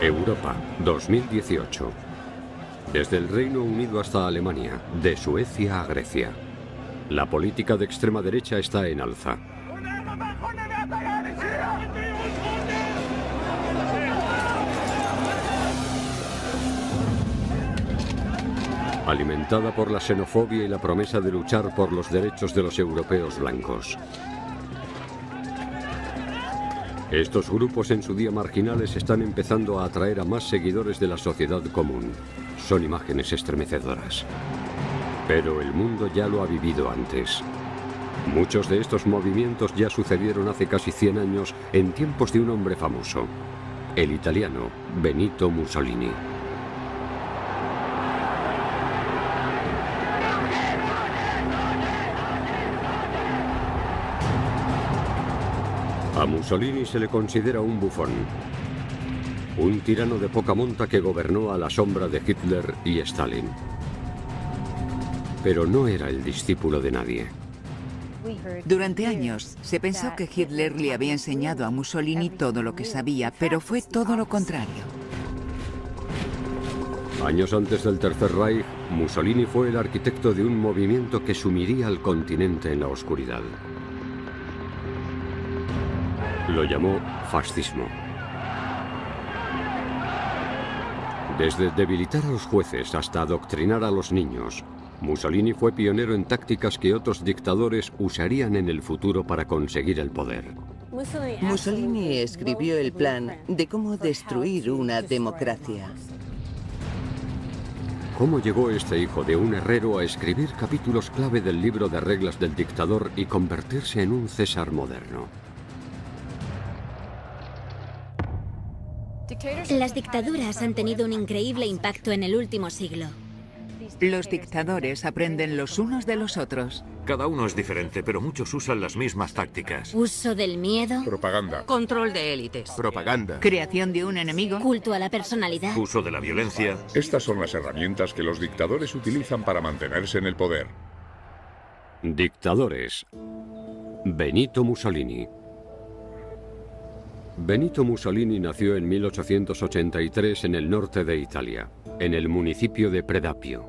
Europa, 2018. Desde el Reino Unido hasta Alemania, de Suecia a Grecia. La política de extrema derecha está en alza. Alimentada por la xenofobia y la promesa de luchar por los derechos de los europeos blancos. Estos grupos en su día marginales están empezando a atraer a más seguidores de la sociedad común. Son imágenes estremecedoras. Pero el mundo ya lo ha vivido antes. Muchos de estos movimientos ya sucedieron hace casi 100 años en tiempos de un hombre famoso, el italiano Benito Mussolini. A Mussolini se le considera un bufón, un tirano de poca monta que gobernó a la sombra de Hitler y Stalin. Pero no era el discípulo de nadie. Durante años se pensó que Hitler le había enseñado a Mussolini todo lo que sabía, pero fue todo lo contrario. Años antes del Tercer Reich, Mussolini fue el arquitecto de un movimiento que sumiría al continente en la oscuridad. Lo llamó fascismo. Desde debilitar a los jueces hasta adoctrinar a los niños, Mussolini fue pionero en tácticas que otros dictadores usarían en el futuro para conseguir el poder. Mussolini escribió el plan de cómo destruir una democracia. ¿Cómo llegó este hijo de un herrero a escribir capítulos clave del libro de reglas del dictador y convertirse en un César moderno? Las dictaduras han tenido un increíble impacto en el último siglo. Los dictadores aprenden los unos de los otros. Cada uno es diferente, pero muchos usan las mismas tácticas. Uso del miedo. Propaganda. Control de élites. Propaganda. Creación de un enemigo. Culto a la personalidad. Uso de la violencia. Estas son las herramientas que los dictadores utilizan para mantenerse en el poder. Dictadores. Benito Mussolini. Benito Mussolini nació en 1883 en el norte de Italia, en el municipio de Predapio.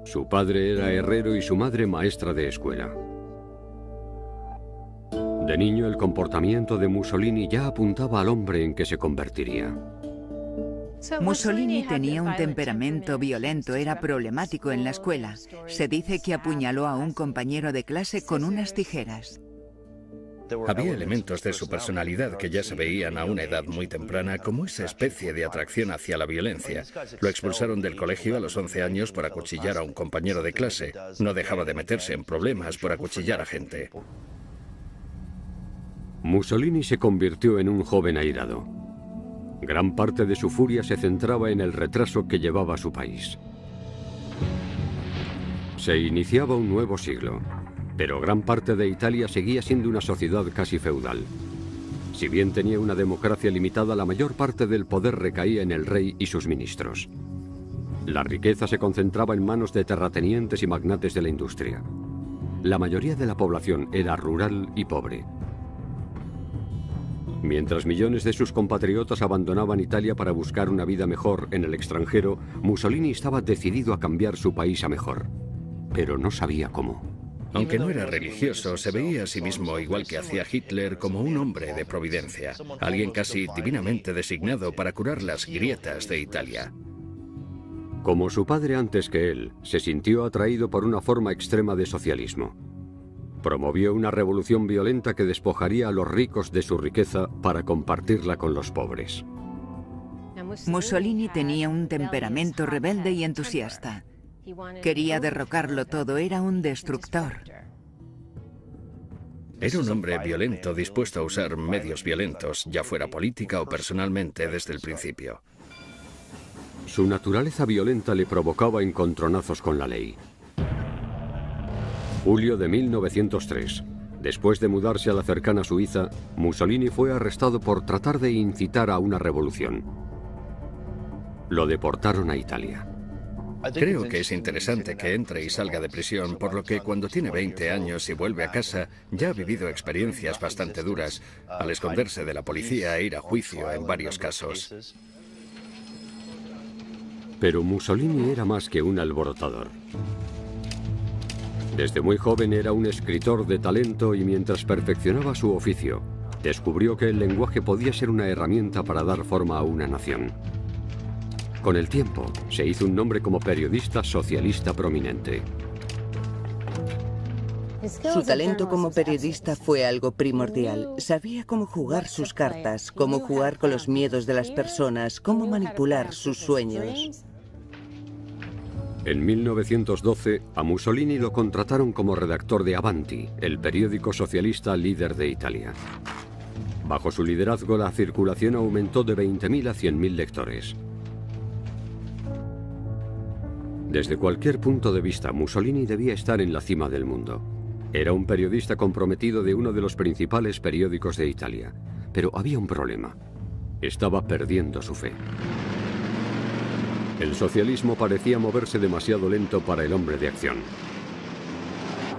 Su padre era herrero y su madre maestra de escuela. De niño, el comportamiento de Mussolini ya apuntaba al hombre en que se convertiría. Mussolini tenía un temperamento violento, era problemático en la escuela. Se dice que apuñaló a un compañero de clase con unas tijeras. Había elementos de su personalidad que ya se veían a una edad muy temprana como esa especie de atracción hacia la violencia. Lo expulsaron del colegio a los 11 años por acuchillar a un compañero de clase. No dejaba de meterse en problemas por acuchillar a gente. Mussolini se convirtió en un joven airado. Gran parte de su furia se centraba en el retraso que llevaba su país. Se iniciaba un nuevo siglo. Pero gran parte de Italia seguía siendo una sociedad casi feudal. Si bien tenía una democracia limitada, la mayor parte del poder recaía en el rey y sus ministros. La riqueza se concentraba en manos de terratenientes y magnates de la industria. La mayoría de la población era rural y pobre. Mientras millones de sus compatriotas abandonaban Italia para buscar una vida mejor en el extranjero, Mussolini estaba decidido a cambiar su país a mejor. Pero no sabía cómo. Aunque no era religioso, se veía a sí mismo, igual que hacía Hitler, como un hombre de providencia, alguien casi divinamente designado para curar las grietas de Italia. Como su padre antes que él, se sintió atraído por una forma extrema de socialismo. Promovió una revolución violenta que despojaría a los ricos de su riqueza para compartirla con los pobres. Mussolini tenía un temperamento rebelde y entusiasta. Quería derrocarlo todo, era un destructor. Era un hombre violento, dispuesto a usar medios violentos, ya fuera política o personalmente, desde el principio. Su naturaleza violenta le provocaba encontronazos con la ley. Julio de 1903. Después de mudarse a la cercana Suiza, Mussolini fue arrestado por tratar de incitar a una revolución. Lo deportaron a Italia. Creo que es interesante que entre y salga de prisión, por lo que cuando tiene 20 años y vuelve a casa, ya ha vivido experiencias bastante duras al esconderse de la policía e ir a juicio en varios casos. Pero Mussolini era más que un alborotador. Desde muy joven era un escritor de talento y mientras perfeccionaba su oficio, descubrió que el lenguaje podía ser una herramienta para dar forma a una nación. Con el tiempo, se hizo un nombre como periodista socialista prominente. Su talento como periodista fue algo primordial. Sabía cómo jugar sus cartas, cómo jugar con los miedos de las personas, cómo manipular sus sueños. En 1912, a Mussolini lo contrataron como redactor de Avanti, el periódico socialista líder de Italia. Bajo su liderazgo, la circulación aumentó de 20.000 a 100.000 lectores. Desde cualquier punto de vista, Mussolini debía estar en la cima del mundo. Era un periodista comprometido de uno de los principales periódicos de Italia. Pero había un problema. Estaba perdiendo su fe. El socialismo parecía moverse demasiado lento para el hombre de acción.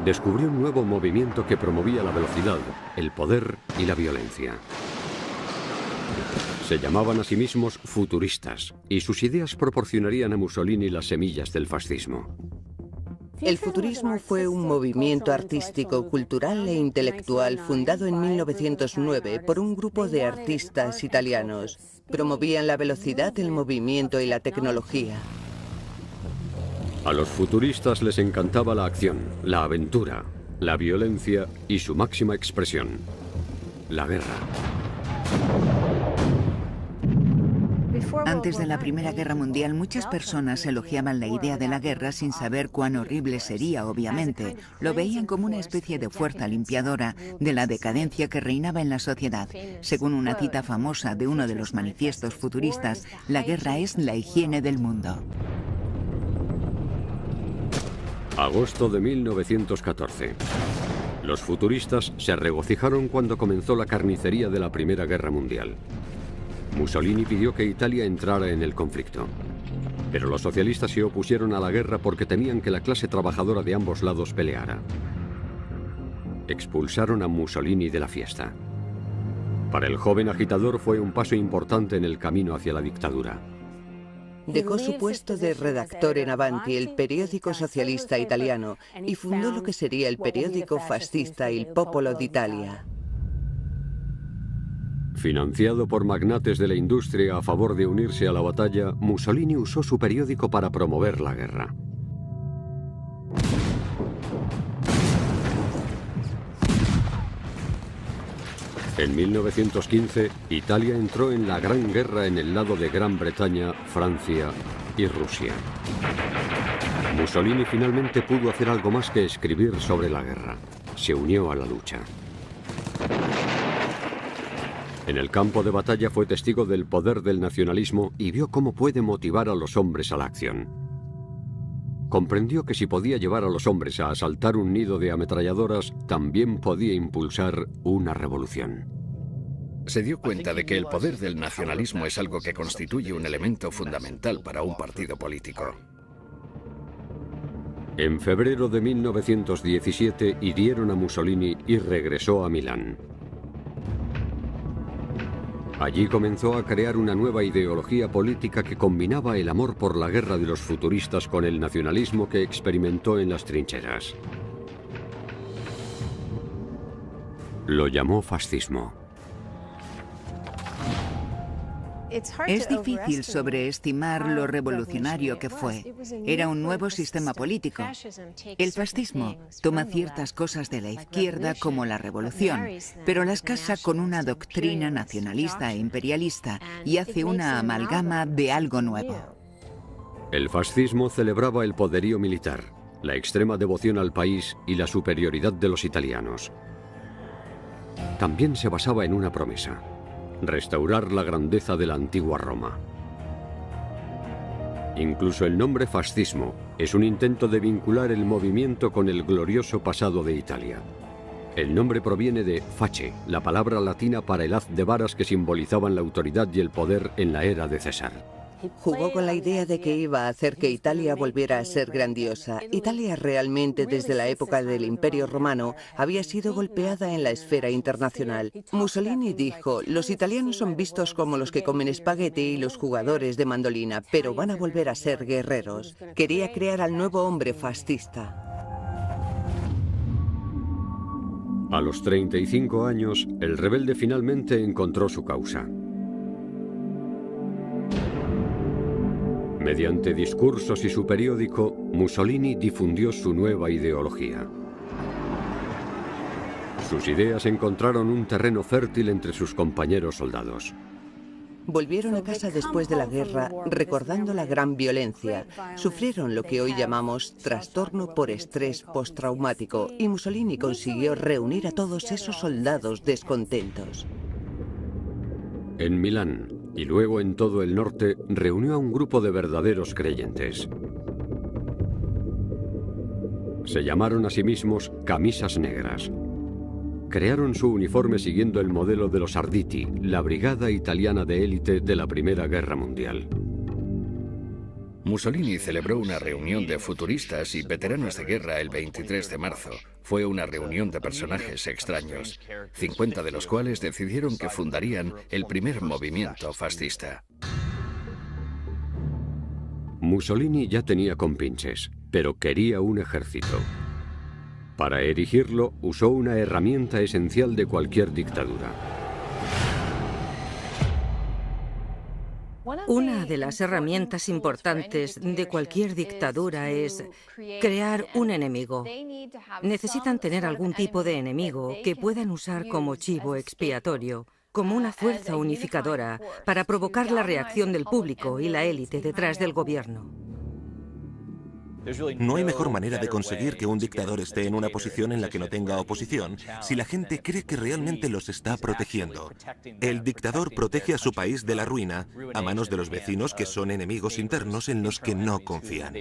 Descubrió un nuevo movimiento que promovía la velocidad, el poder y la violencia. Se llamaban a sí mismos futuristas, y sus ideas proporcionarían a Mussolini las semillas del fascismo. El futurismo fue un movimiento artístico, cultural e intelectual fundado en 1909 por un grupo de artistas italianos. Promovían la velocidad, el movimiento y la tecnología. A los futuristas les encantaba la acción, la aventura, la violencia y su máxima expresión, la guerra. Antes de la Primera Guerra Mundial, muchas personas elogiaban la idea de la guerra sin saber cuán horrible sería, obviamente. Lo veían como una especie de fuerza limpiadora de la decadencia que reinaba en la sociedad. Según una cita famosa de uno de los manifiestos futuristas, la guerra es la higiene del mundo. Agosto de 1914. Los futuristas se regocijaron cuando comenzó la carnicería de la Primera Guerra Mundial. Mussolini pidió que Italia entrara en el conflicto. Pero los socialistas se opusieron a la guerra porque temían que la clase trabajadora de ambos lados peleara. Expulsaron a Mussolini de la fiesta. Para el joven agitador fue un paso importante en el camino hacia la dictadura. Dejó su puesto de redactor en Avanti, el periódico socialista italiano, y fundó lo que sería el periódico fascista Il Popolo d'Italia. Financiado por magnates de la industria a favor de unirse a la batalla, Mussolini usó su periódico para promover la guerra. En 1915, Italia entró en la Gran Guerra en el lado de Gran Bretaña, Francia y Rusia. Mussolini finalmente pudo hacer algo más que escribir sobre la guerra. Se unió a la lucha. En el campo de batalla fue testigo del poder del nacionalismo y vio cómo puede motivar a los hombres a la acción. Comprendió que si podía llevar a los hombres a asaltar un nido de ametralladoras, también podía impulsar una revolución. Se dio cuenta de que el poder del nacionalismo es algo que constituye un elemento fundamental para un partido político. En febrero de 1917 hirieron a Mussolini y regresó a Milán. Allí comenzó a crear una nueva ideología política que combinaba el amor por la guerra de los futuristas con el nacionalismo que experimentó en las trincheras. Lo llamó fascismo. Es difícil sobreestimar lo revolucionario que fue. Era un nuevo sistema político. El fascismo toma ciertas cosas de la izquierda como la revolución, pero las casa con una doctrina nacionalista e imperialista y hace una amalgama de algo nuevo. El fascismo celebraba el poderío militar, la extrema devoción al país y la superioridad de los italianos. También se basaba en una promesa: restaurar la grandeza de la antigua Roma. Incluso el nombre fascismo es un intento de vincular el movimiento con el glorioso pasado de Italia. El nombre proviene de face, la palabra latina para el haz de varas que simbolizaban la autoridad y el poder en la era de César. Jugó con la idea de que iba a hacer que Italia volviera a ser grandiosa. Italia realmente, desde la época del Imperio Romano, había sido golpeada en la esfera internacional. Mussolini dijo: los italianos son vistos como los que comen espagueti y los jugadores de mandolina, pero van a volver a ser guerreros. Quería crear al nuevo hombre fascista. A los 35 años, el rebelde finalmente encontró su causa. Mediante discursos y su periódico, Mussolini difundió su nueva ideología. Sus ideas encontraron un terreno fértil entre sus compañeros soldados. Volvieron a casa después de la guerra recordando la gran violencia. Sufrieron lo que hoy llamamos trastorno por estrés postraumático y Mussolini consiguió reunir a todos esos soldados descontentos. En Milán y luego en todo el norte reunió a un grupo de verdaderos creyentes. Se llamaron a sí mismos Camisas Negras. Crearon su uniforme siguiendo el modelo de los Arditi, la brigada italiana de élite de la Primera Guerra Mundial. Mussolini celebró una reunión de futuristas y veteranos de guerra el 23 de marzo. Fue una reunión de personajes extraños, 50 de los cuales decidieron que fundarían el primer movimiento fascista. Mussolini ya tenía compinches, pero quería un ejército. Para erigirlo, usó una herramienta esencial de cualquier dictadura. Una de las herramientas importantes de cualquier dictadura es crear un enemigo. Necesitan tener algún tipo de enemigo que puedan usar como chivo expiatorio, como una fuerza unificadora para provocar la reacción del público y la élite detrás del gobierno. No hay mejor manera de conseguir que un dictador esté en una posición en la que no tenga oposición si la gente cree que realmente los está protegiendo. El dictador protege a su país de la ruina a manos de los vecinos que son enemigos internos en los que no confían.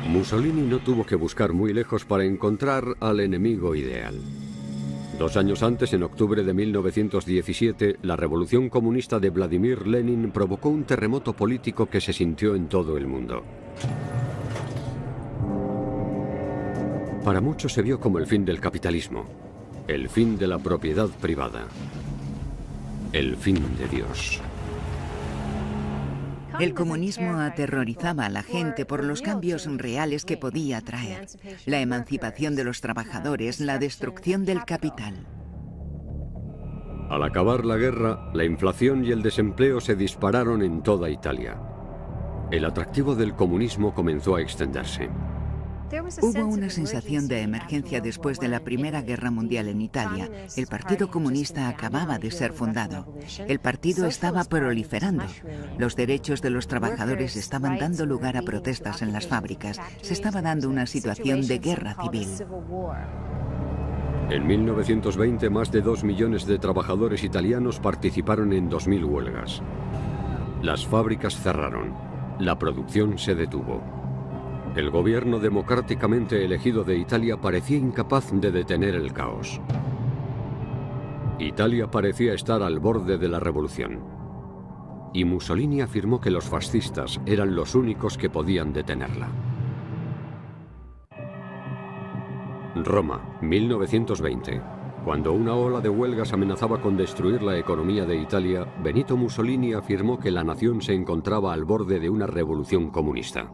Mussolini no tuvo que buscar muy lejos para encontrar al enemigo ideal. 2 años antes, en octubre de 1917, la revolución comunista de Vladimir Lenin provocó un terremoto político que se sintió en todo el mundo. Para muchos se vio como el fin del capitalismo, el fin de la propiedad privada, el fin de Dios. El comunismo aterrorizaba a la gente por los cambios reales que podía traer: la emancipación de los trabajadores, la destrucción del capital. Al acabar la guerra, la inflación y el desempleo se dispararon en toda Italia. El atractivo del comunismo comenzó a extenderse. Hubo una sensación de emergencia después de la Primera Guerra Mundial en Italia. El Partido Comunista acababa de ser fundado. El partido estaba proliferando. Los derechos de los trabajadores estaban dando lugar a protestas en las fábricas. Se estaba dando una situación de guerra civil. En 1920, más de 2 millones de trabajadores italianos participaron en 2000 huelgas. Las fábricas cerraron. La producción se detuvo. El gobierno democráticamente elegido de Italia parecía incapaz de detener el caos. Italia parecía estar al borde de la revolución. Y Mussolini afirmó que los fascistas eran los únicos que podían detenerla. Roma, 1920. Cuando una ola de huelgas amenazaba con destruir la economía de Italia, Benito Mussolini afirmó que la nación se encontraba al borde de una revolución comunista.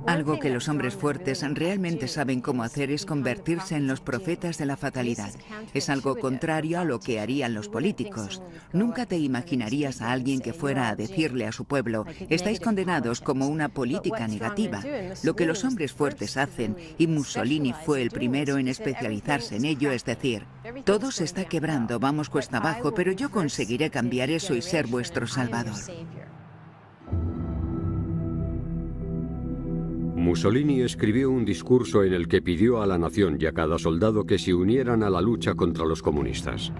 Algo que los hombres fuertes realmente saben cómo hacer es convertirse en los profetas de la fatalidad. Es algo contrario a lo que harían los políticos. Nunca te imaginarías a alguien que fuera a decirle a su pueblo: estáis condenados, como una política negativa. Lo que los hombres fuertes hacen, y Mussolini fue el primero en especializarse en ello, es decir: todo se está quebrando, vamos cuesta abajo, pero yo conseguiré cambiar eso y ser vuestro salvador. Mussolini escribió un discurso en el que pidió a la nación y a cada soldado que se unieran a la lucha contra los comunistas.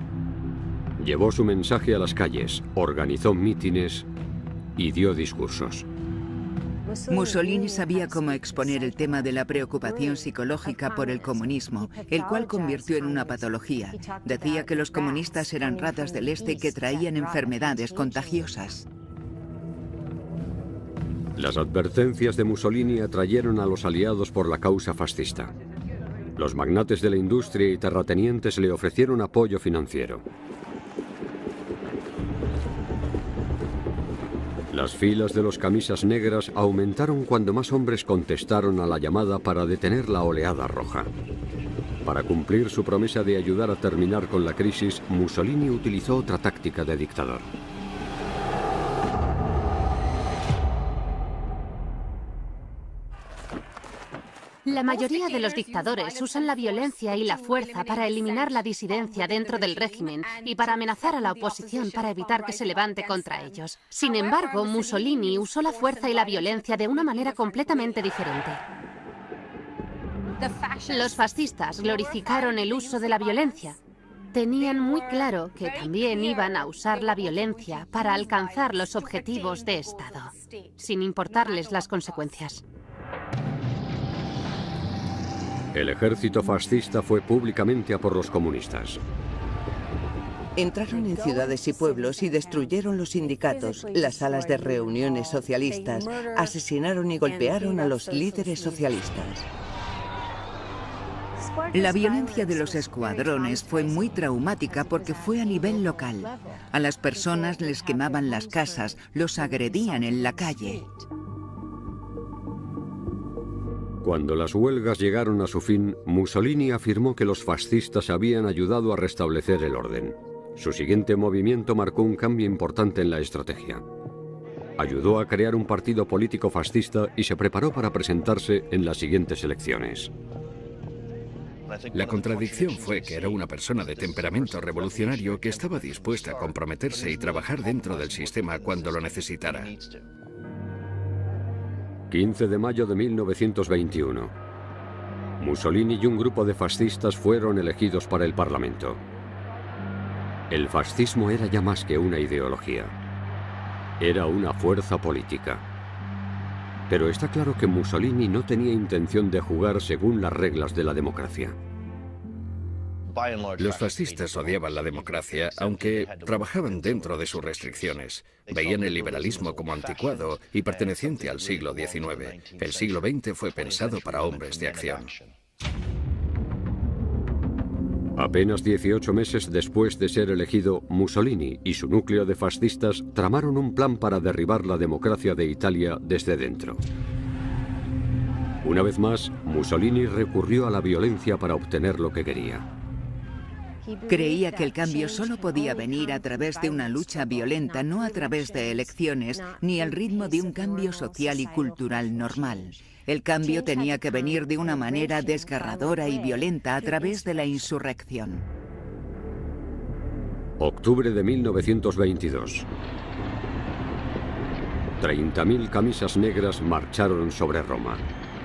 Llevó su mensaje a las calles, organizó mítines y dio discursos. Mussolini sabía cómo exponer el tema de la preocupación psicológica por el comunismo, el cual convirtió en una patología. Decía que los comunistas eran ratas del este que traían enfermedades contagiosas. Las advertencias de Mussolini atrayeron a los aliados por la causa fascista. Los magnates de la industria y terratenientes le ofrecieron apoyo financiero. Las filas de los camisas negras aumentaron cuando más hombres contestaron a la llamada para detener la oleada roja. Para cumplir su promesa de ayudar a terminar con la crisis, Mussolini utilizó otra táctica de dictador. La mayoría de los dictadores usan la violencia y la fuerza para eliminar la disidencia dentro del régimen y para amenazar a la oposición para evitar que se levante contra ellos. Sin embargo, Mussolini usó la fuerza y la violencia de una manera completamente diferente. Los fascistas glorificaron el uso de la violencia. Tenían muy claro que también iban a usar la violencia para alcanzar los objetivos de Estado, sin importarles las consecuencias. El ejército fascista fue públicamente a por los comunistas. Entraron en ciudades y pueblos y destruyeron los sindicatos, las salas de reuniones socialistas, asesinaron y golpearon a los líderes socialistas. La violencia de los escuadrones fue muy traumática porque fue a nivel local. A las personas les quemaban las casas, los agredían en la calle. Cuando las huelgas llegaron a su fin, Mussolini afirmó que los fascistas habían ayudado a restablecer el orden. Su siguiente movimiento marcó un cambio importante en la estrategia. Ayudó a crear un partido político fascista y se preparó para presentarse en las siguientes elecciones. La contradicción fue que era una persona de temperamento revolucionario que estaba dispuesta a comprometerse y trabajar dentro del sistema cuando lo necesitara. 15 de mayo de 1921. Mussolini y un grupo de fascistas fueron elegidos para el Parlamento. El fascismo era ya más que una ideología. Era una fuerza política. Pero está claro que Mussolini no tenía intención de jugar según las reglas de la democracia. Los fascistas odiaban la democracia, aunque trabajaban dentro de sus restricciones. Veían el liberalismo como anticuado y perteneciente al siglo XIX. El siglo XX fue pensado para hombres de acción. Apenas 18 meses después de ser elegido, Mussolini y su núcleo de fascistas tramaron un plan para derribar la democracia de Italia desde dentro. Una vez más, Mussolini recurrió a la violencia para obtener lo que quería. Creía que el cambio solo podía venir a través de una lucha violenta, no a través de elecciones, ni al ritmo de un cambio social y cultural normal. El cambio tenía que venir de una manera desgarradora y violenta a través de la insurrección. Octubre de 1922. 30.000 camisas negras marcharon sobre Roma,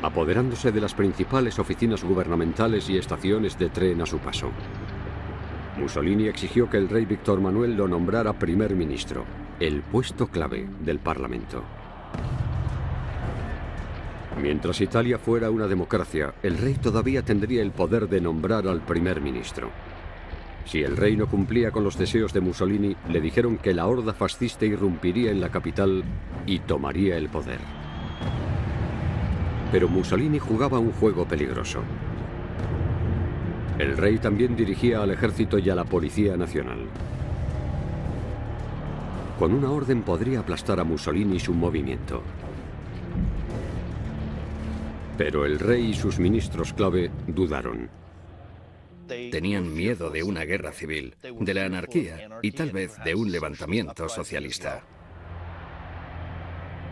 apoderándose de las principales oficinas gubernamentales y estaciones de tren a su paso. Mussolini exigió que el rey Víctor Manuel lo nombrara primer ministro, el puesto clave del Parlamento. Mientras Italia fuera una democracia, el rey todavía tendría el poder de nombrar al primer ministro. Si el rey no cumplía con los deseos de Mussolini, le dijeron que la horda fascista irrumpiría en la capital y tomaría el poder. Pero Mussolini jugaba un juego peligroso. El rey también dirigía al ejército y a la Policía Nacional. Con una orden podría aplastar a Mussolini y su movimiento. Pero el rey y sus ministros clave dudaron. Tenían miedo de una guerra civil, de la anarquía y tal vez de un levantamiento socialista.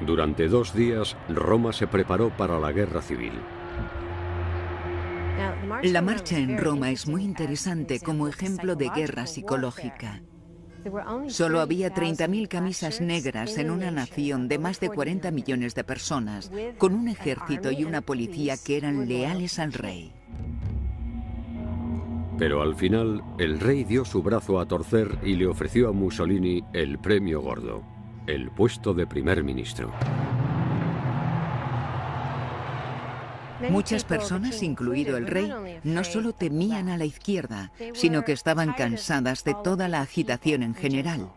Durante 2 días, Roma se preparó para la guerra civil. La marcha en Roma es muy interesante como ejemplo de guerra psicológica. Solo había 30.000 camisas negras en una nación de más de 40 millones de personas, con un ejército y una policía que eran leales al rey. Pero al final, el rey dio su brazo a torcer y le ofreció a Mussolini el premio gordo, el puesto de primer ministro. Muchas personas, incluido el rey, no solo temían a la izquierda, sino que estaban cansadas de toda la agitación en general.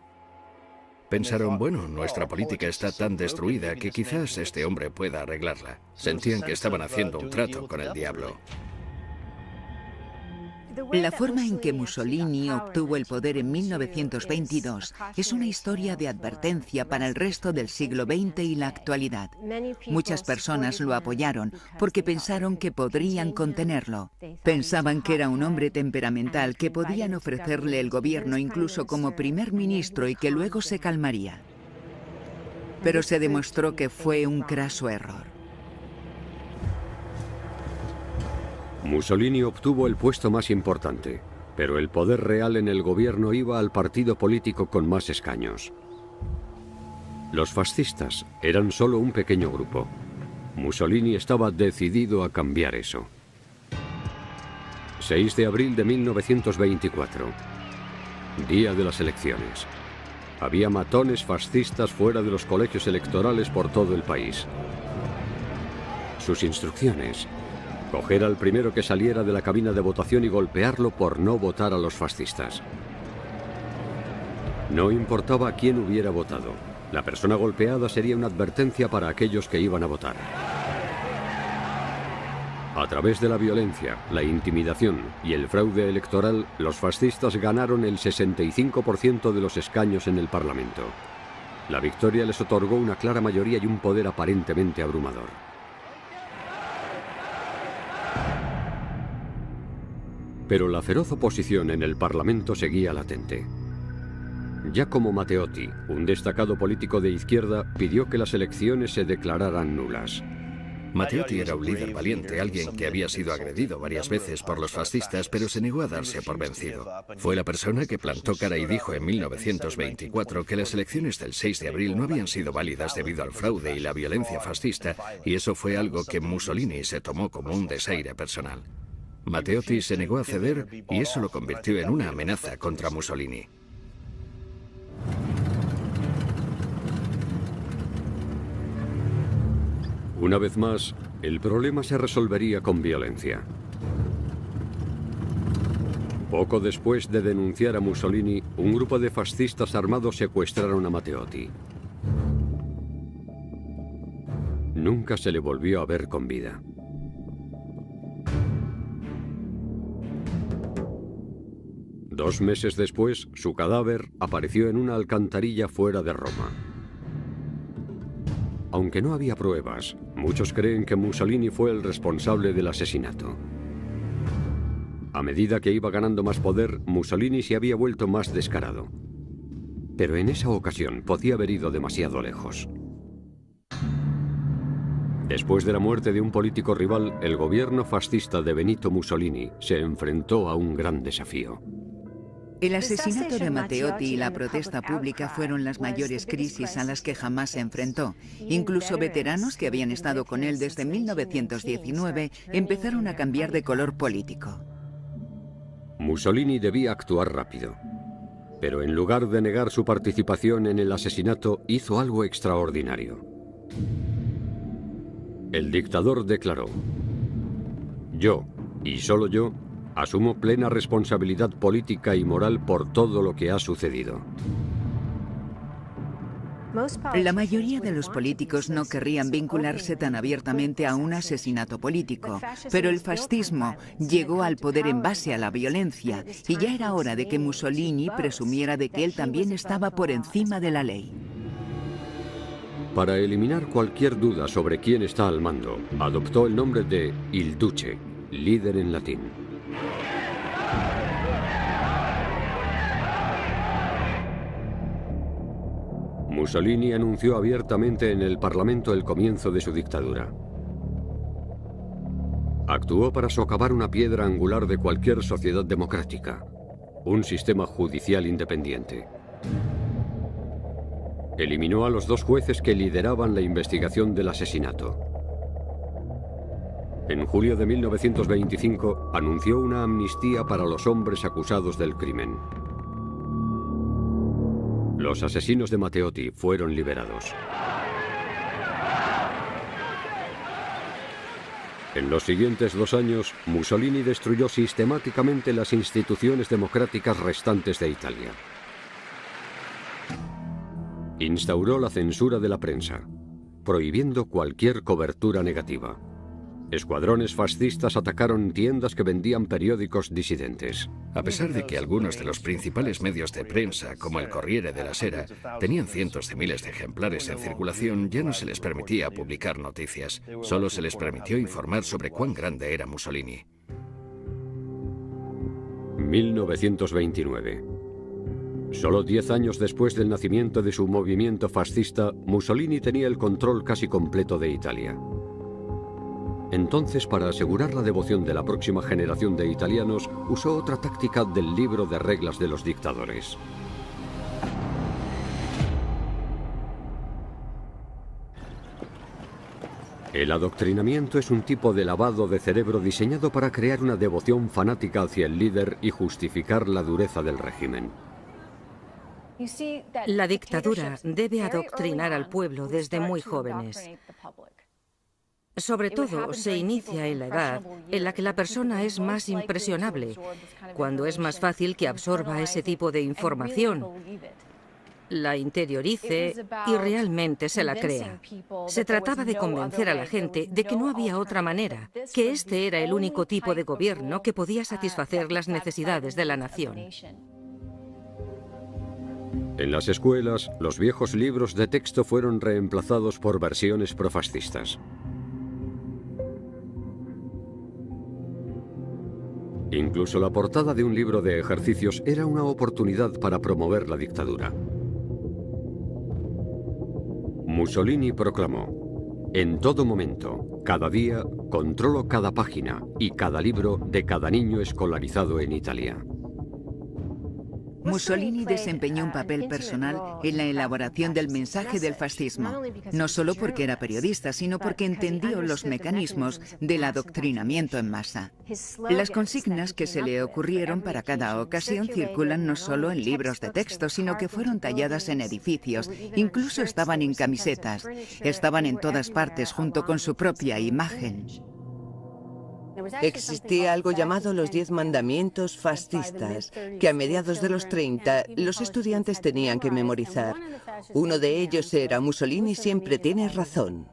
Pensaron, bueno, nuestra política está tan destruida que quizás este hombre pueda arreglarla. Sentían que estaban haciendo un trato con el diablo. La forma en que Mussolini obtuvo el poder en 1922 es una historia de advertencia para el resto del siglo XX y la actualidad. Muchas personas lo apoyaron porque pensaron que podrían contenerlo. Pensaban que era un hombre temperamental que podían ofrecerle el gobierno incluso como primer ministro y que luego se calmaría. Pero se demostró que fue un craso error. Mussolini obtuvo el puesto más importante, pero el poder real en el gobierno iba al partido político con más escaños. Los fascistas eran solo un pequeño grupo. Mussolini estaba decidido a cambiar eso. 6 de abril de 1924, día de las elecciones. Había matones fascistas fuera de los colegios electorales por todo el país. Sus instrucciones: coger al primero que saliera de la cabina de votación y golpearlo por no votar a los fascistas. No importaba quién hubiera votado. La persona golpeada sería una advertencia para aquellos que iban a votar. A través de la violencia, la intimidación y el fraude electoral, los fascistas ganaron el 65% de los escaños en el Parlamento. La victoria les otorgó una clara mayoría y un poder aparentemente abrumador. Pero la feroz oposición en el Parlamento seguía latente. Giacomo Matteotti, un destacado político de izquierda, pidió que las elecciones se declararan nulas. Matteotti era un líder valiente, alguien que había sido agredido varias veces por los fascistas, pero se negó a darse por vencido. Fue la persona que plantó cara y dijo en 1924 que las elecciones del 6 de abril no habían sido válidas debido al fraude y la violencia fascista, y eso fue algo que Mussolini se tomó como un desaire personal. Matteotti se negó a ceder y eso lo convirtió en una amenaza contra Mussolini. Una vez más, el problema se resolvería con violencia. Poco después de denunciar a Mussolini, un grupo de fascistas armados secuestraron a Matteotti. Nunca se le volvió a ver con vida. Dos meses después, su cadáver apareció en una alcantarilla fuera de Roma. Aunque no había pruebas, muchos creen que Mussolini fue el responsable del asesinato. A medida que iba ganando más poder, Mussolini se había vuelto más descarado. Pero en esa ocasión podía haber ido demasiado lejos. Después de la muerte de un político rival, el gobierno fascista de Benito Mussolini se enfrentó a un gran desafío. El asesinato de Matteotti y la protesta pública fueron las mayores crisis a las que jamás se enfrentó. Incluso veteranos que habían estado con él desde 1919 empezaron a cambiar de color político. Mussolini debía actuar rápido, pero en lugar de negar su participación en el asesinato, hizo algo extraordinario. El dictador declaró: "Yo, y solo yo, asumo plena responsabilidad política y moral por todo lo que ha sucedido". La mayoría de los políticos no querrían vincularse tan abiertamente a un asesinato político, pero el fascismo llegó al poder en base a la violencia y ya era hora de que Mussolini presumiera de que él también estaba por encima de la ley. Para eliminar cualquier duda sobre quién está al mando, adoptó el nombre de Il Duce, líder en latín. Mussolini anunció abiertamente en el Parlamento el comienzo de su dictadura. Actuó para socavar una piedra angular de cualquier sociedad democrática, un sistema judicial independiente. Eliminó a los dos jueces que lideraban la investigación del asesinato. En julio de 1925 anunció una amnistía para los hombres acusados del crimen. Los asesinos de Matteotti fueron liberados. En los siguientes 2 años, Mussolini destruyó sistemáticamente las instituciones democráticas restantes de Italia. Instauró la censura de la prensa, prohibiendo cualquier cobertura negativa. Escuadrones fascistas atacaron tiendas que vendían periódicos disidentes. A pesar de que algunos de los principales medios de prensa, como el Corriere della Sera, tenían cientos de miles de ejemplares en circulación, ya no se les permitía publicar noticias. Solo se les permitió informar sobre cuán grande era Mussolini. 1929. Solo 10 años después del nacimiento de su movimiento fascista, Mussolini tenía el control casi completo de Italia. Entonces, para asegurar la devoción de la próxima generación de italianos, usó otra táctica del libro de reglas de los dictadores. El adoctrinamiento es un tipo de lavado de cerebro diseñado para crear una devoción fanática hacia el líder y justificar la dureza del régimen. La dictadura debe adoctrinar al pueblo desde muy jóvenes. Sobre todo, se inicia en la edad en la que la persona es más impresionable, cuando es más fácil que absorba ese tipo de información, la interiorice y realmente se la crea. Se trataba de convencer a la gente de que no había otra manera, que este era el único tipo de gobierno que podía satisfacer las necesidades de la nación. En las escuelas, los viejos libros de texto fueron reemplazados por versiones profascistas. Incluso la portada de un libro de ejercicios era una oportunidad para promover la dictadura. Mussolini proclamó: en todo momento, cada día, controlo cada página y cada libro de cada niño escolarizado en Italia. Mussolini desempeñó un papel personal en la elaboración del mensaje del fascismo, no solo porque era periodista, sino porque entendió los mecanismos del adoctrinamiento en masa. Las consignas que se le ocurrieron para cada ocasión circulan no solo en libros de texto, sino que fueron talladas en edificios, incluso estaban en camisetas, estaban en todas partes junto con su propia imagen. Existía algo llamado los 10 mandamientos fascistas, que a mediados de los 30 los estudiantes tenían que memorizar. Uno de ellos era: Mussolini siempre tiene razón.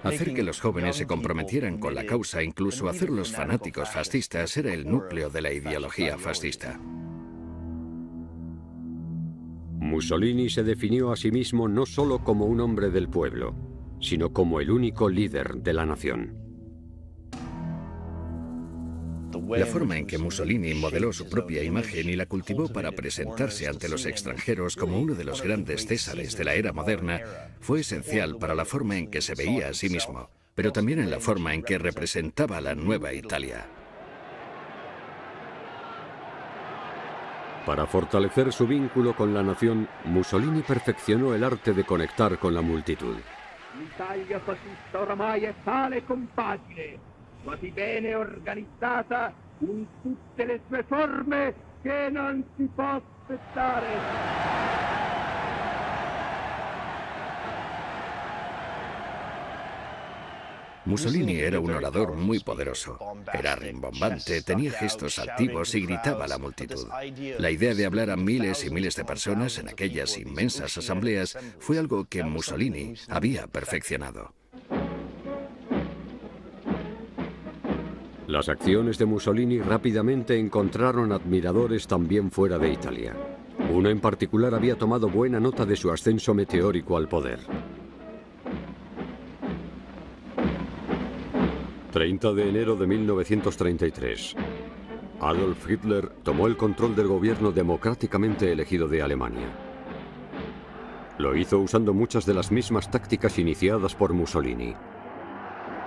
Hacer que los jóvenes se comprometieran con la causa, incluso hacerlos fanáticos fascistas, era el núcleo de la ideología fascista. Mussolini se definió a sí mismo no solo como un hombre del pueblo, sino como el único líder de la nación. La forma en que Mussolini modeló su propia imagen y la cultivó para presentarse ante los extranjeros como uno de los grandes césares de la era moderna fue esencial para la forma en que se veía a sí mismo, pero también en la forma en que representaba la nueva Italia. Para fortalecer su vínculo con la nación, Mussolini perfeccionó el arte de conectar con la multitud. L'Italia fascista oramai è tale e compagine, quasi bene organizzata in tutte le sue forme che non si può aspettare. Mussolini era un orador muy poderoso. Era rimbombante, tenía gestos altivos y gritaba a la multitud. La idea de hablar a miles y miles de personas en aquellas inmensas asambleas fue algo que Mussolini había perfeccionado. Las acciones de Mussolini rápidamente encontraron admiradores también fuera de Italia. Uno en particular había tomado buena nota de su ascenso meteórico al poder. 30 de enero de 1933. Adolf Hitler tomó el control del gobierno democráticamente elegido de Alemania. Lo hizo usando muchas de las mismas tácticas iniciadas por Mussolini.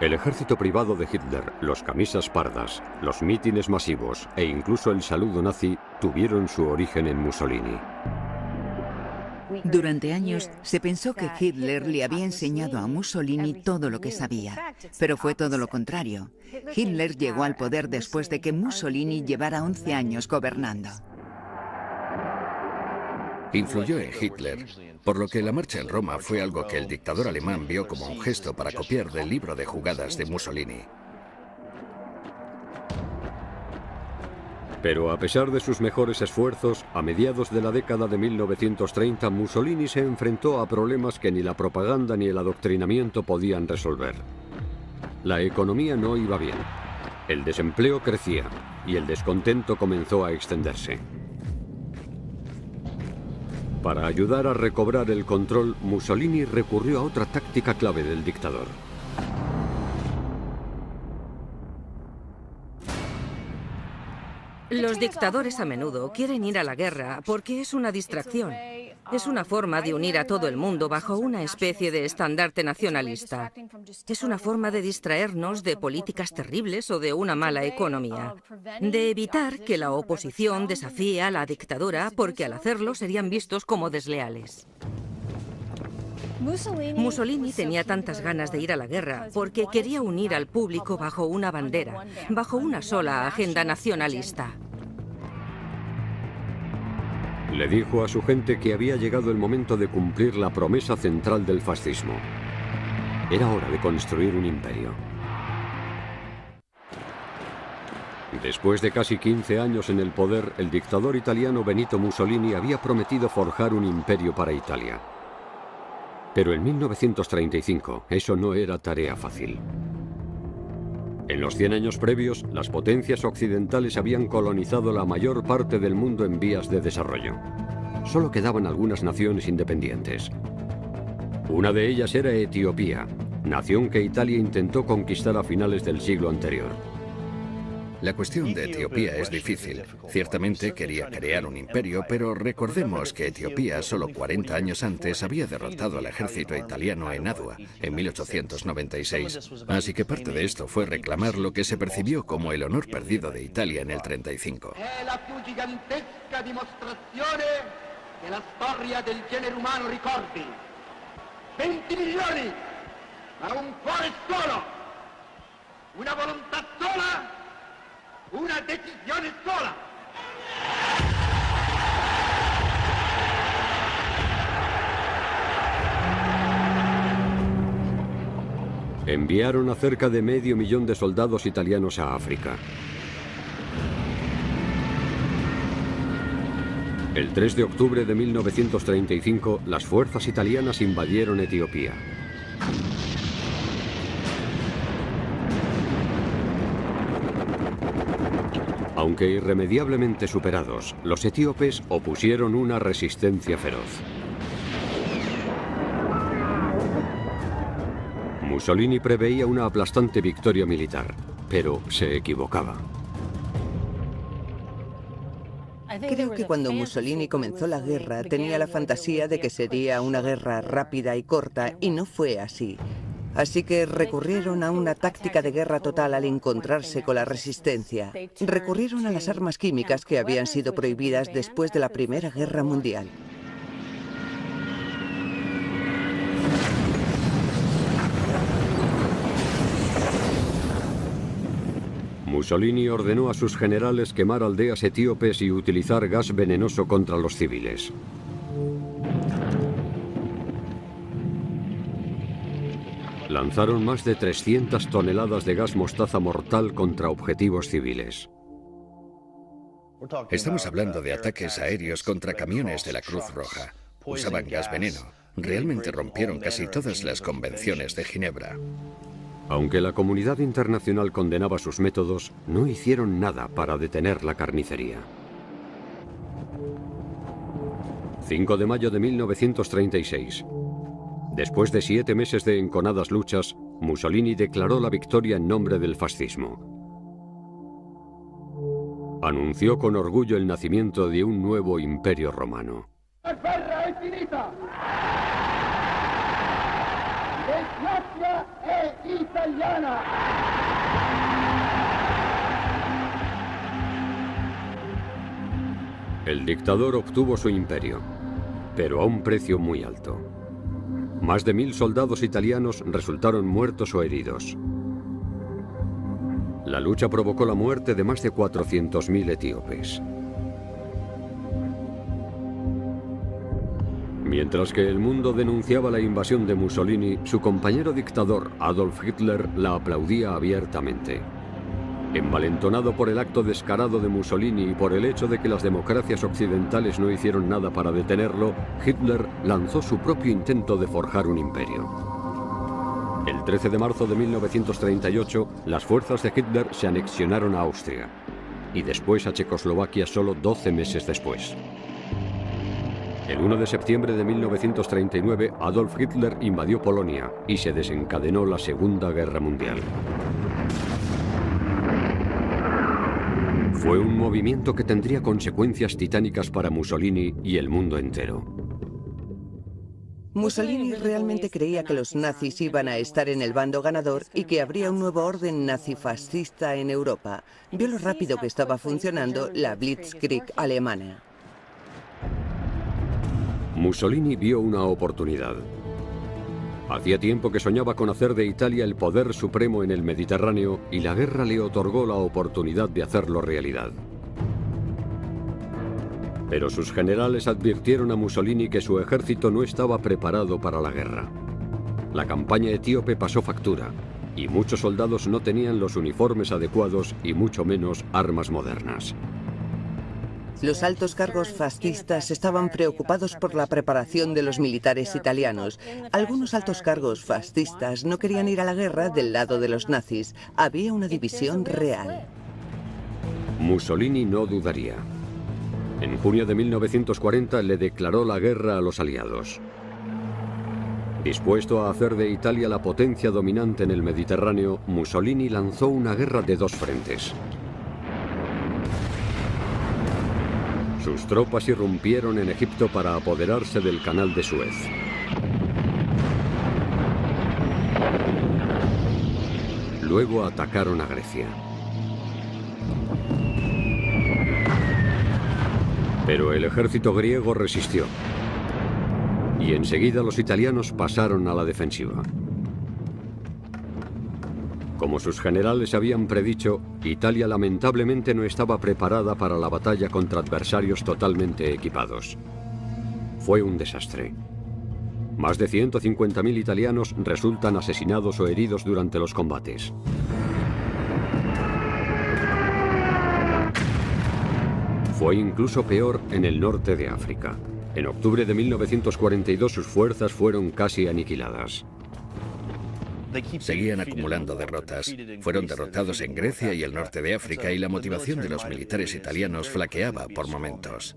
El ejército privado de Hitler, los camisas pardas, los mítines masivos e incluso el saludo nazi tuvieron su origen en Mussolini. Durante años se pensó que Hitler le había enseñado a Mussolini todo lo que sabía, pero fue todo lo contrario. Hitler llegó al poder después de que Mussolini llevara 11 años gobernando. Influyó en Hitler, por lo que la marcha en Roma fue algo que el dictador alemán vio como un gesto para copiar del libro de jugadas de Mussolini. Pero a pesar de sus mejores esfuerzos, a mediados de la década de 1930 Mussolini se enfrentó a problemas que ni la propaganda ni el adoctrinamiento podían resolver. La economía no iba bien, el desempleo crecía y el descontento comenzó a extenderse. Para ayudar a recobrar el control, Mussolini recurrió a otra táctica clave del dictador. Los dictadores a menudo quieren ir a la guerra porque es una distracción. Es una forma de unir a todo el mundo bajo una especie de estandarte nacionalista. Es una forma de distraernos de políticas terribles o de una mala economía. De evitar que la oposición desafíe a la dictadura porque al hacerlo serían vistos como desleales. Mussolini tenía tantas ganas de ir a la guerra porque quería unir al público bajo una bandera, bajo una sola agenda nacionalista. Le dijo a su gente que había llegado el momento de cumplir la promesa central del fascismo. Era hora de construir un imperio. Después de casi 15 años en el poder, el dictador italiano Benito Mussolini había prometido forjar un imperio para Italia. Pero en 1935 eso no era tarea fácil. En los 100 años previos, las potencias occidentales habían colonizado la mayor parte del mundo en vías de desarrollo. Solo quedaban algunas naciones independientes. Una de ellas era Etiopía, nación que Italia intentó conquistar a finales del siglo anterior. La cuestión de Etiopía es difícil. Ciertamente quería crear un imperio, pero recordemos que Etiopía, solo 40 años antes, había derrotado al ejército italiano en Adua, en 1896. Así que parte de esto fue reclamar lo que se percibió como el honor perdido de Italia en el 35. È la più gigantesca dimostrazione che la storia del genere umano ricordi. 20 milioni, ma un cuore solo, una volontà sola, una decisione sola. Enviaron a cerca de medio millón de soldados italianos a África. El 3 de octubre de 1935, las fuerzas italianas invadieron Etiopía. Aunque irremediablemente superados, los etíopes opusieron una resistencia feroz. Mussolini preveía una aplastante victoria militar, pero se equivocaba. Creo que cuando Mussolini comenzó la guerra tenía la fantasía de que sería una guerra rápida y corta, y no fue así. Así que recurrieron a una táctica de guerra total al encontrarse con la resistencia. Recurrieron a las armas químicas que habían sido prohibidas después de la Primera Guerra Mundial. Mussolini ordenó a sus generales quemar aldeas etíopes y utilizar gas venenoso contra los civiles. Lanzaron más de 300 toneladas de gas mostaza mortal contra objetivos civiles. Estamos hablando de ataques aéreos contra camiones de la Cruz Roja. Usaban gas veneno. Realmente rompieron casi todas las convenciones de Ginebra. Aunque la comunidad internacional condenaba sus métodos, no hicieron nada para detener la carnicería. 5 de mayo de 1936. Después de 7 meses de enconadas luchas, Mussolini declaró la victoria en nombre del fascismo. Anunció con orgullo el nacimiento de un nuevo imperio romano. La guerra è finita! L'Etiopia è italiana! El dictador obtuvo su imperio. pero a un precio muy alto. Más de 1000 soldados italianos resultaron muertos o heridos. La lucha provocó la muerte de más de 400.000 etíopes. Mientras que el mundo denunciaba la invasión de Mussolini, su compañero dictador Adolf Hitler la aplaudía abiertamente. Envalentonado por el acto descarado de Mussolini y por el hecho de que las democracias occidentales no hicieron nada para detenerlo, Hitler lanzó su propio intento de forjar un imperio. El 13 de marzo de 1938, las fuerzas de Hitler se anexionaron a Austria y después a Checoslovaquia solo 12 meses después. El 1 de septiembre de 1939, Adolf Hitler invadió Polonia y se desencadenó la Segunda Guerra Mundial. Fue un movimiento que tendría consecuencias titánicas para Mussolini y el mundo entero. Mussolini realmente creía que los nazis iban a estar en el bando ganador y que habría un nuevo orden nazifascista en Europa. Vio lo rápido que estaba funcionando la Blitzkrieg alemana. Mussolini vio una oportunidad. Hacía tiempo que soñaba con hacer de Italia el poder supremo en el Mediterráneo y la guerra le otorgó la oportunidad de hacerlo realidad. Pero sus generales advirtieron a Mussolini que su ejército no estaba preparado para la guerra. La campaña etíope pasó factura y muchos soldados no tenían los uniformes adecuados y mucho menos armas modernas. Los altos cargos fascistas estaban preocupados por la preparación de los militares italianos. Algunos altos cargos fascistas no querían ir a la guerra del lado de los nazis. Había una división real. Mussolini no dudaría. En junio de 1940 le declaró la guerra a los aliados. Dispuesto a hacer de Italia la potencia dominante en el Mediterráneo, Mussolini lanzó una guerra de dos frentes. Sus tropas irrumpieron en Egipto para apoderarse del Canal de Suez. Luego atacaron a Grecia. Pero el ejército griego resistió. Y enseguida los italianos pasaron a la defensiva. Como sus generales habían predicho, Italia lamentablemente no estaba preparada para la batalla contra adversarios totalmente equipados. Fue un desastre. Más de 150.000 italianos resultan asesinados o heridos durante los combates. Fue incluso peor en el norte de África. En octubre de 1942 sus fuerzas fueron casi aniquiladas. Seguían acumulando derrotas. Fueron derrotados en Grecia y el norte de África y la motivación de los militares italianos flaqueaba por momentos.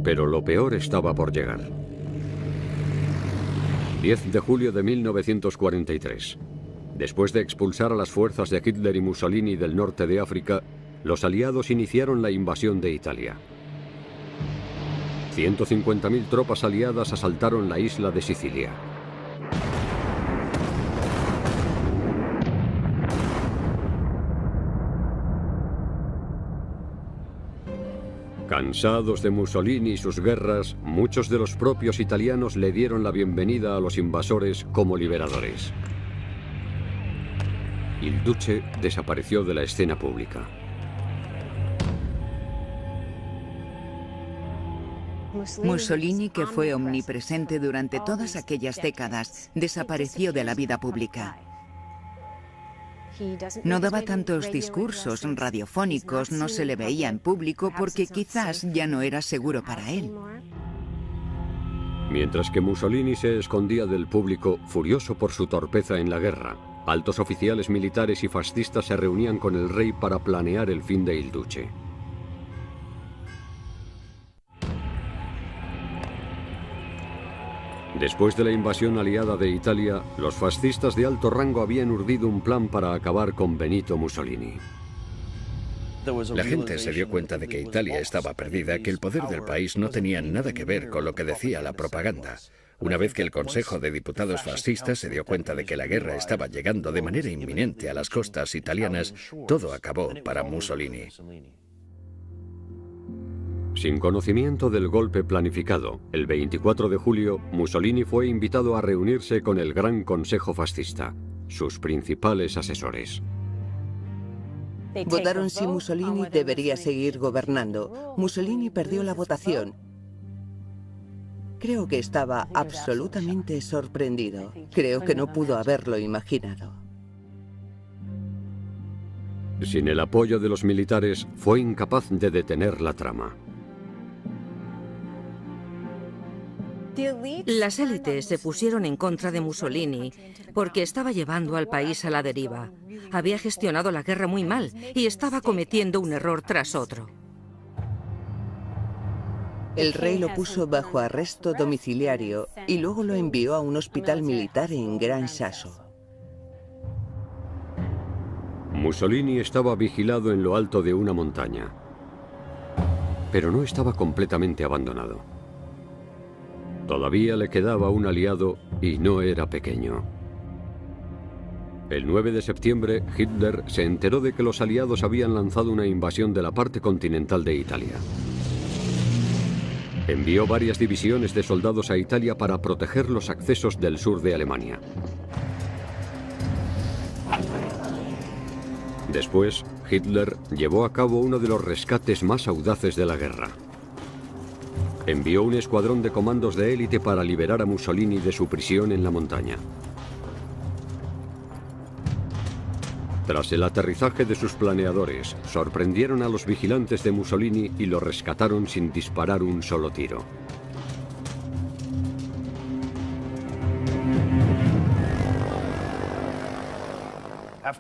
Pero lo peor estaba por llegar. 10 de julio de 1943. Después de expulsar a las fuerzas de Hitler y Mussolini del norte de África, los aliados iniciaron la invasión de Italia. 150.000 tropas aliadas asaltaron la isla de Sicilia. Cansados de Mussolini y sus guerras, muchos de los propios italianos le dieron la bienvenida a los invasores como liberadores. Il Duce desapareció de la escena pública. Mussolini, que fue omnipresente durante todas aquellas décadas, desapareció de la vida pública. No daba tantos discursos radiofónicos, no se le veía en público porque quizás ya no era seguro para él. Mientras que Mussolini se escondía del público, furioso por su torpeza en la guerra, altos oficiales militares y fascistas se reunían con el rey para planear el fin de Il Duce. Después de la invasión aliada de Italia, los fascistas de alto rango habían urdido un plan para acabar con Benito Mussolini. La gente se dio cuenta de que Italia estaba perdida, que el poder del país no tenía nada que ver con lo que decía la propaganda. Una vez que el Consejo de Diputados fascistas se dio cuenta de que la guerra estaba llegando de manera inminente a las costas italianas, todo acabó para Mussolini. Sin conocimiento del golpe planificado, el 24 de julio, Mussolini fue invitado a reunirse con el Gran Consejo Fascista, sus principales asesores. Votaron si Mussolini debería seguir gobernando. Mussolini perdió la votación. Creo que estaba absolutamente sorprendido. Creo que no pudo haberlo imaginado. Sin el apoyo de los militares, fue incapaz de detener la trama. Las élites se pusieron en contra de Mussolini porque estaba llevando al país a la deriva. Había gestionado la guerra muy mal y estaba cometiendo un error tras otro. El rey lo puso bajo arresto domiciliario y luego lo envió a un hospital militar en Gran Sasso. Mussolini estaba vigilado en lo alto de una montaña, pero no estaba completamente abandonado. Todavía le quedaba un aliado y no era pequeño. El 9 de septiembre, Hitler se enteró de que los aliados habían lanzado una invasión de la parte continental de Italia. Envió varias divisiones de soldados a Italia para proteger los accesos del sur de Alemania. Después, Hitler llevó a cabo uno de los rescates más audaces de la guerra. Envió un escuadrón de comandos de élite para liberar a Mussolini de su prisión en la montaña. Tras el aterrizaje de sus planeadores, sorprendieron a los vigilantes de Mussolini y lo rescataron sin disparar un solo tiro.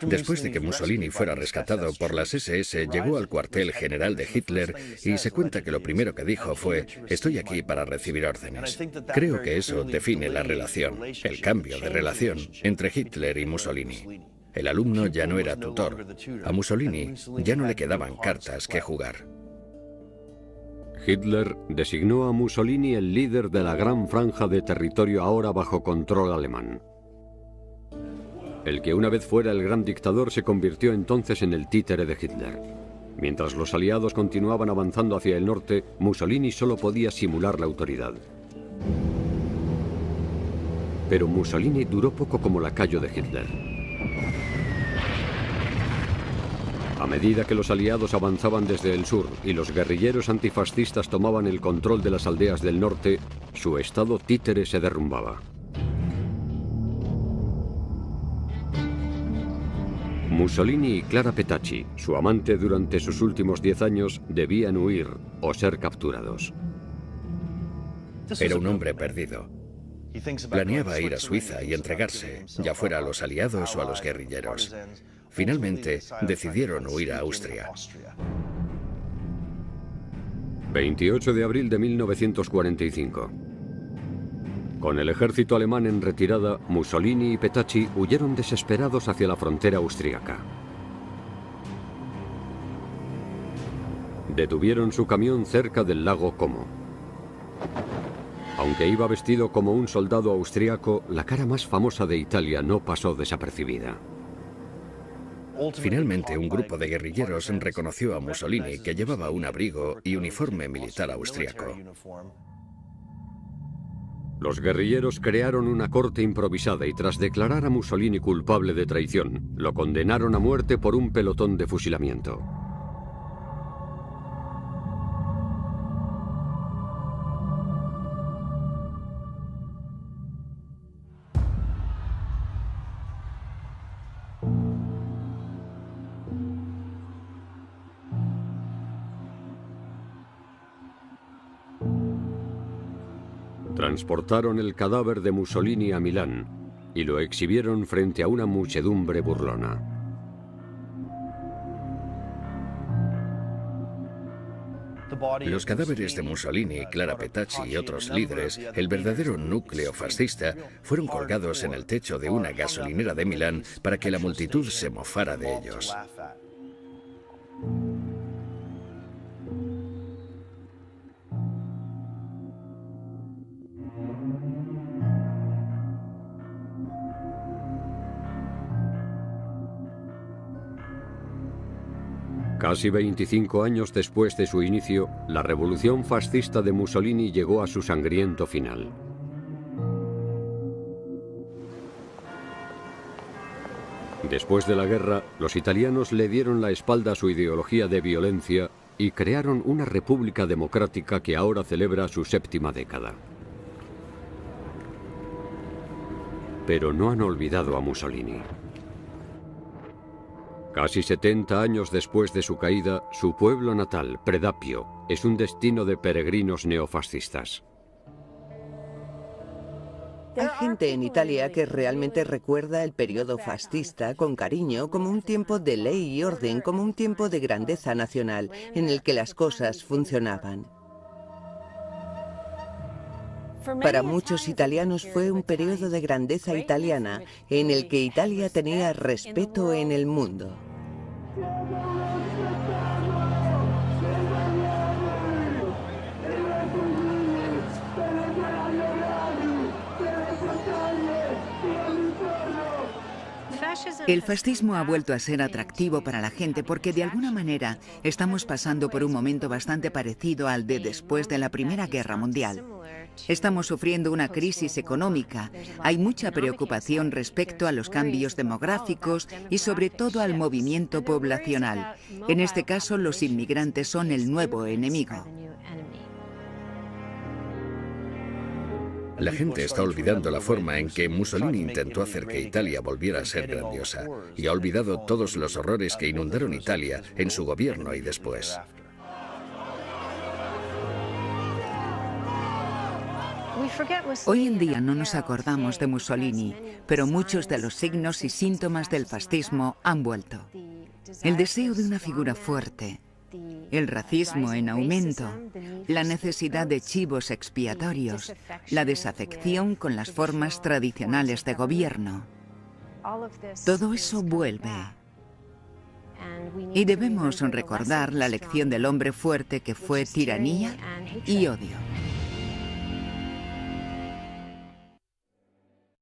Después de que Mussolini fuera rescatado por las SS, llegó al cuartel general de Hitler y se cuenta que lo primero que dijo fue: estoy aquí para recibir órdenes. Creo que eso define la relación, el cambio de relación entre Hitler y Mussolini. El alumno ya no era tutor. A Mussolini ya no le quedaban cartas que jugar. Hitler designó a Mussolini el líder de la gran franja de territorio ahora bajo control alemán. El que una vez fuera el gran dictador se convirtió entonces en el títere de Hitler. Mientras los aliados continuaban avanzando hacia el norte, Mussolini solo podía simular la autoridad. Pero Mussolini duró poco como lacayo de Hitler. A medida que los aliados avanzaban desde el sur y los guerrilleros antifascistas tomaban el control de las aldeas del norte, su estado títere se derrumbaba. Mussolini y Clara Petacci, su amante durante sus últimos 10 años, debían huir o ser capturados. Era un hombre perdido. Planeaba ir a Suiza y entregarse, ya fuera a los aliados o a los guerrilleros. Finalmente, decidieron huir a Austria. 28 de abril de 1945. Con el ejército alemán en retirada, Mussolini y Petacci huyeron desesperados hacia la frontera austríaca. Detuvieron su camión cerca del lago Como. Aunque iba vestido como un soldado austríaco, la cara más famosa de Italia no pasó desapercibida. Finalmente, un grupo de guerrilleros reconoció a Mussolini, que llevaba un abrigo y uniforme militar austríaco. Los guerrilleros crearon una corte improvisada y tras declarar a Mussolini culpable de traición, lo condenaron a muerte por un pelotón de fusilamiento. Transportaron el cadáver de Mussolini a Milán y lo exhibieron frente a una muchedumbre burlona. Los cadáveres de Mussolini, Clara Petacci y otros líderes, el verdadero núcleo fascista, fueron colgados en el techo de una gasolinera de Milán para que la multitud se mofara de ellos. Casi 25 años después de su inicio, la revolución fascista de Mussolini llegó a su sangriento final. Después de la guerra, los italianos le dieron la espalda a su ideología de violencia y crearon una república democrática que ahora celebra su 7ª década. Pero no han olvidado a Mussolini. Casi 70 años después de su caída, su pueblo natal, Predapio, es un destino de peregrinos neofascistas. Hay gente en Italia que realmente recuerda el periodo fascista con cariño, como un tiempo de ley y orden, como un tiempo de grandeza nacional, en el que las cosas funcionaban. Para muchos italianos fue un periodo de grandeza italiana, en el que Italia tenía respeto en el mundo. El fascismo ha vuelto a ser atractivo para la gente porque de alguna manera estamos pasando por un momento bastante parecido al de después de la Primera Guerra Mundial. Estamos sufriendo una crisis económica, hay mucha preocupación respecto a los cambios demográficos y sobre todo al movimiento poblacional. En este caso, los inmigrantes son el nuevo enemigo. La gente está olvidando la forma en que Mussolini intentó hacer que Italia volviera a ser grandiosa y ha olvidado todos los horrores que inundaron Italia en su gobierno y después. Hoy en día no nos acordamos de Mussolini, pero muchos de los signos y síntomas del fascismo han vuelto. El deseo de una figura fuerte, el racismo en aumento, la necesidad de chivos expiatorios, la desafección con las formas tradicionales de gobierno. Todo eso vuelve. Y debemos recordar la lección del hombre fuerte que fue tiranía y odio.